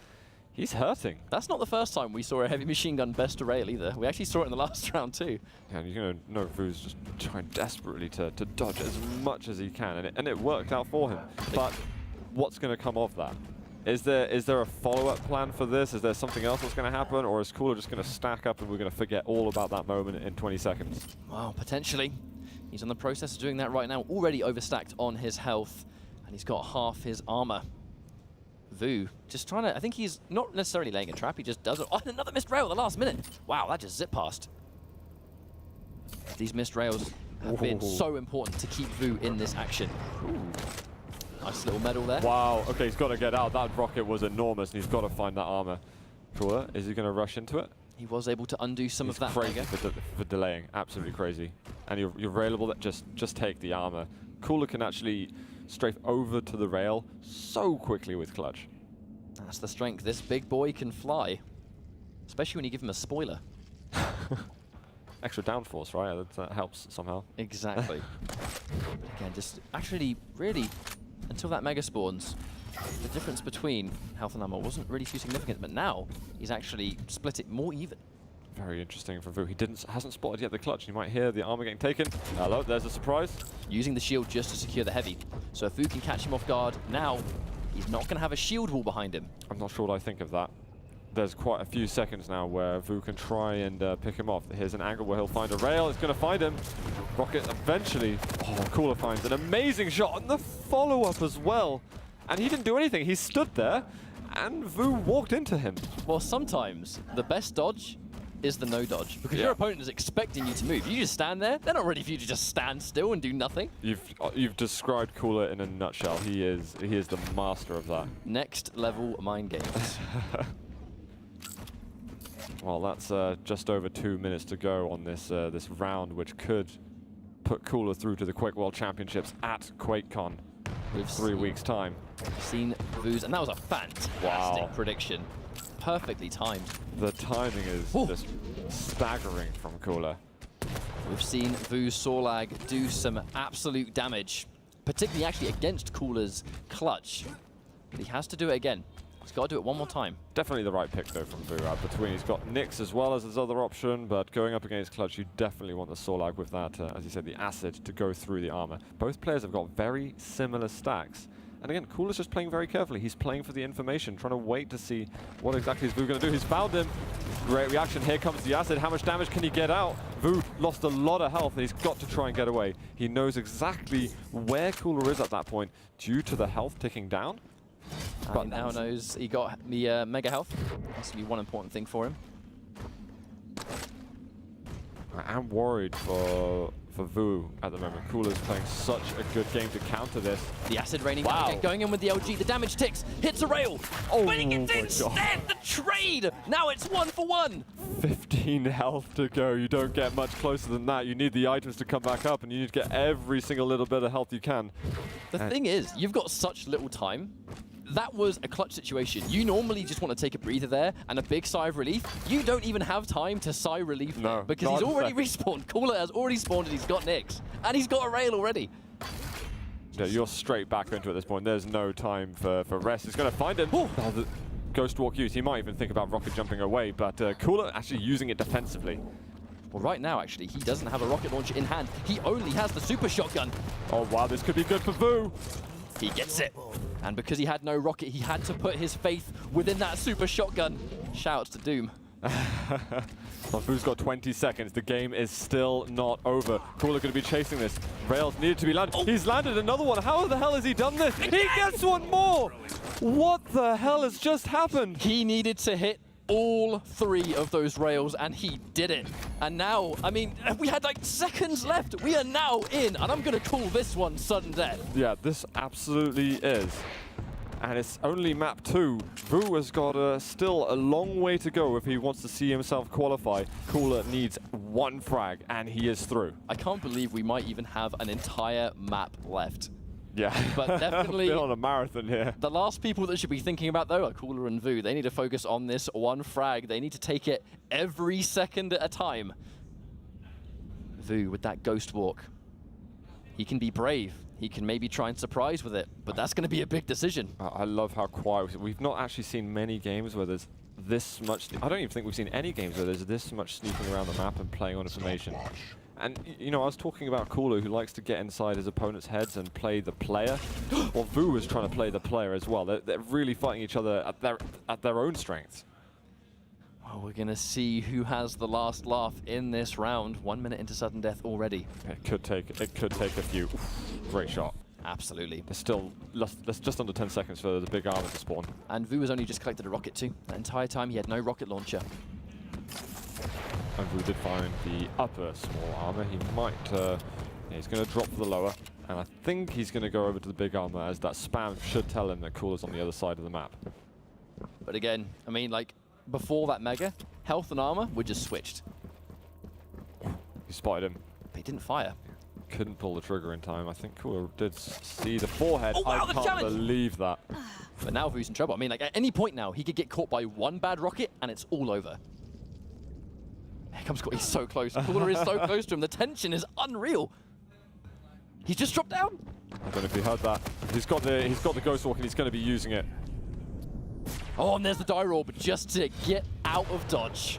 hurting. That's not the first time we saw a heavy machine gun best a rail either. We actually saw it in the last round too. Yeah, and you're going to know Vo's just trying desperately to dodge as much as he can, and it worked out for him. But what's going to come of that? Is there a follow-up plan for this? Is there something else that's going to happen, or is Cooler just going to stack up and we're going to forget all about that moment in 20 seconds? Well, potentially. He's in the process of doing that right now, already overstacked on his health, and he's got half his armor. Vo just trying to, I think he's not necessarily laying a trap, he just does it. Oh, another missed rail at the last minute. Wow, that just zipped past. These missed rails have been so important to keep Vo in this action. Ooh. Nice little medal there. Wow, okay, he's got to get out. That rocket was enormous, and he's got to find that armor. Cooler, is he going to rush into it? He was able to undo some of that crazy mega. for delaying, absolutely crazy. And you're available that just take the armor. Cooler can actually strafe over to the rail so quickly with clutch. That's the strength. This big boy can fly, especially when you give him a spoiler. Extra downforce, right? That helps somehow. Exactly. But again, just actually, really, until that mega spawns, the difference between health and armor wasn't really too significant, but now he's actually split it more even. Very interesting from Vo. He hasn't spotted yet the clutch. You might hear the armor getting taken. Hello, there's a surprise. Using the shield just to secure the heavy. So if Vo can catch him off guard now, he's not going to have a shield wall behind him. I'm not sure what I think of that. There's quite a few seconds now where Vo can try and pick him off. Here's an angle where he'll find a rail. It's going to find him. Rocket eventually. Oh, Cooler finds an amazing shot and the follow-up as well. And he didn't do anything. He stood there and Vo walked into him. Well, sometimes the best dodge is the no dodge, because your opponent is expecting you to move. You just stand there. They're not ready for you to just stand still and do nothing. You've described Cooler in a nutshell. He is the master of that. Next level mind games. Well, that's just over 2 minutes to go on this this round, which could put Cooler through to the Quake World Championships at QuakeCon in 3 weeks' time. We've seen Vo's, and that was a fantastic prediction. Perfectly timed. The timing is just staggering from Cooler. We've seen Vo's Sorlag do some absolute damage, particularly actually against Cooler's clutch. But he has to do it again. He's got to do it one more time. Definitely the right pick, though, from Vo. Between, he's got Nyx as well as his other option, but going up against clutch, you definitely want the Sorlag with that, as you said, the acid to go through the armor. Both players have got very similar stacks. And again, Cooler's just playing very carefully. He's playing for the information, trying to wait to see what exactly is Vo going to do. He's found him. Great reaction. Here comes the acid. How much damage can he get out? Vo lost a lot of health, and he's got to try and get away. He knows exactly where Cooler is at that point due to the health ticking down. But he now knows he got the mega health. That's going to be one important thing for him. I'm worried for Vo at the moment. Cooler's playing such a good game to counter this. The acid raining going in with the LG. The damage ticks, hits a rail. Oh, but he gets instead the trade. Now it's 1 for 1. 15 health to go. You don't get much closer than that. You need the items to come back up, and you need to get every single little bit of health you can. The thing is, you've got such little time. That was a clutch situation. You normally just want to take a breather there and a big sigh of relief. You don't even have time to sigh relief there because he's already respawned. Cooler has already spawned and he's got Nyx. And he's got a rail already. Yeah, you're straight back into it at this point. There's no time for rest. It's going to find him. Oh, the Ghost Walk use. He might even think about rocket jumping away, but Cooler actually using it defensively. Well, right now, actually, he doesn't have a rocket launcher in hand. He only has the super shotgun. Oh, wow, this could be good for Vo. He gets it. And because he had no rocket, he had to put his faith within that super shotgun. Shouts to Doom. Well, Vo's got 20 seconds. The game is still not over. Cooler going to be chasing this. Rails needed to be landed. Oh. He's landed another one. How the hell has he done this? He gets one more! What the hell has just happened? He needed to hit all 3 of those rails, and he did it. And now, I mean, we had like seconds left. We are now in, and I'm going to call this one sudden death. Yeah, this absolutely is. And it's only map 2. Vo has got still a long way to go if he wants to see himself qualify. Cooler needs 1 frag, and he is through. I can't believe we might even have an entire map left. Yeah, but definitely been on a marathon here. The last people that should be thinking about, though, are Cooler and Vo. They need to focus on this 1 frag. They need to take it every second at a time. Vo with that ghost walk. He can be brave. He can maybe try and surprise with it, but that's going to be a big decision. I love how quiet. We've not actually seen many games where there's this much. I don't even think we've seen any games where there's this much sneaking around the map and playing on information. And, you know, I was talking about Cooler, who likes to get inside his opponent's heads and play the player. Well, Vo is trying to play the player as well. They're really fighting each other at their own strengths. Well, we're going to see who has the last laugh in this round. 1 minute into sudden death already. It could take a few. Oof, great shot. Absolutely. There's just under 10 seconds for the big armor to spawn. And Vo has only just collected a rocket too. That entire time he had no rocket launcher. And Vo did find the upper small armor. He might, yeah, he's going to drop for the lower. And I think he's going to go over to the big armor, as that spam should tell him that Cooler's on the other side of the map. But again, I mean, like, before that mega, health and armor were just switched. He spotted him. But he didn't fire. Couldn't pull the trigger in time. I think Cooler did see the forehead. Oh, wow, I can't believe that. But now Vo's in trouble. I mean, like, at any point now, he could get caught by 1 bad rocket, and it's all over. Here comes Cooler. He's so close. Cooler is so close to him. The tension is unreal. He's just dropped down. I don't know if you heard that. He's got the ghost walk, and he's going to be using it. Oh, and there's the die roll, but just to get out of dodge.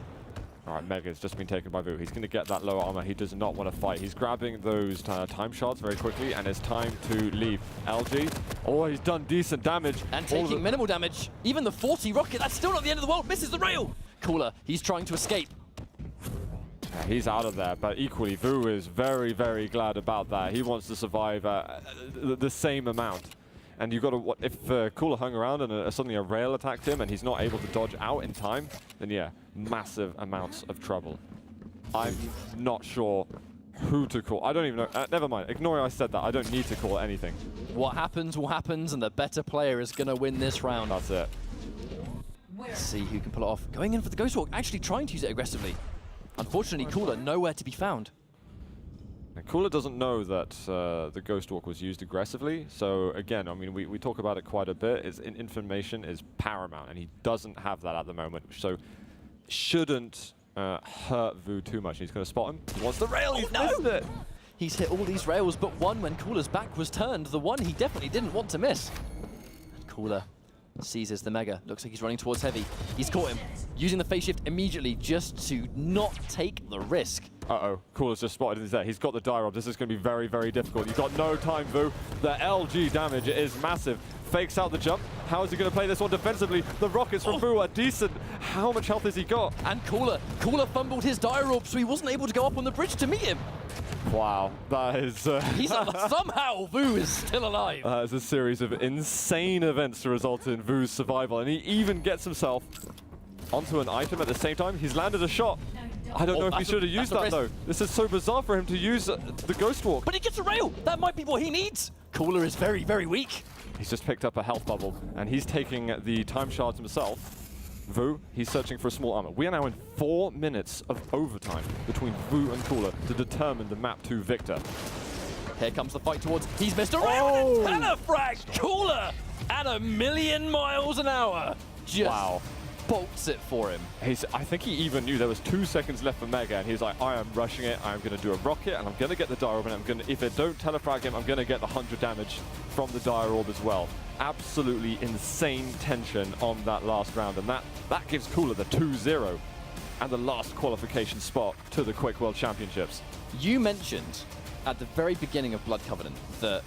All right, Mega's just been taken by Vo. He's going to get that lower armor. He does not want to fight. He's grabbing those time shards very quickly, and it's time to leave. LG, oh, he's done decent damage. And taking minimal damage. Even the 40 rocket, that's still not the end of the world. Misses the rail. Cooler, he's trying to escape. Yeah, he's out of there, but equally, Vo is very, very glad about that. He wants to survive the same amount. And you've got to, if Cooler hung around and suddenly a rail attacked him and he's not able to dodge out in time, then yeah, massive amounts of trouble. I'm not sure who to call. I don't even know. Never mind. Ignore I said that. I don't need to call anything. What happens will happens, and the better player is going to win this round. That's it. Let's see who can pull it off. Going in for the Ghost Walk, actually trying to use it aggressively. Unfortunately, Cooler nowhere to be found. And Cooler doesn't know that the Ghost Walk was used aggressively. So again, I mean, we talk about it quite a bit. Information is paramount, and he doesn't have that at the moment. So shouldn't hurt Vo too much. He's going to spot him. He wants the rail. He's missed it. He's hit all these rails, but one when Cooler's back was turned. The one he definitely didn't want to miss. Cooler seizes the Mega. Looks like he's running towards Heavy. He's caught him, using the phase shift immediately just to not take the risk. Uh-oh, Cooler's just spotted his there. He's got the die rob. This is going to be very, very difficult. You've got no time, Vo. The LG damage is massive. Fakes out the jump. How is he going to play this one defensively? The rockets from Vo are decent. How much health has he got? And Cooler fumbled his die rob, so he wasn't able to go up on the bridge to meet him. Wow, that is... He's somehow Vo is still alive. It's a series of insane events to result in Vo's survival, and he even gets himself onto an item at the same time. He's landed a shot. I don't know if he should have used that, though. This is so bizarre for him to use the Ghost Walk. But he gets a rail. That might be what he needs. Cooler is very, very weak. He's just picked up a health bubble, and he's taking the time shards himself. Vo, he's searching for a small armor. We are now in 4 minutes of overtime between Vo and Cooler to determine the map 2 victor. Here comes the fight towards. He's missed a rail and a telefrag. Cooler at 1,000,000 miles an hour. Just bolts it for him. I think he even knew there was 2 seconds left for Mega, and he's like, I am rushing it. I'm going to do a rocket, and I'm going to get the die orb, and I'm going to, if I don't telefrag him, I'm going to get the 100 damage from the die orb as well. Absolutely insane tension on that last round, and that gives Cooler the 2-0 and the last qualification spot to the Quake World Championships. You mentioned at the very beginning of Blood Covenant that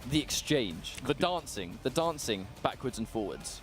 the exchange, the dancing backwards and forwards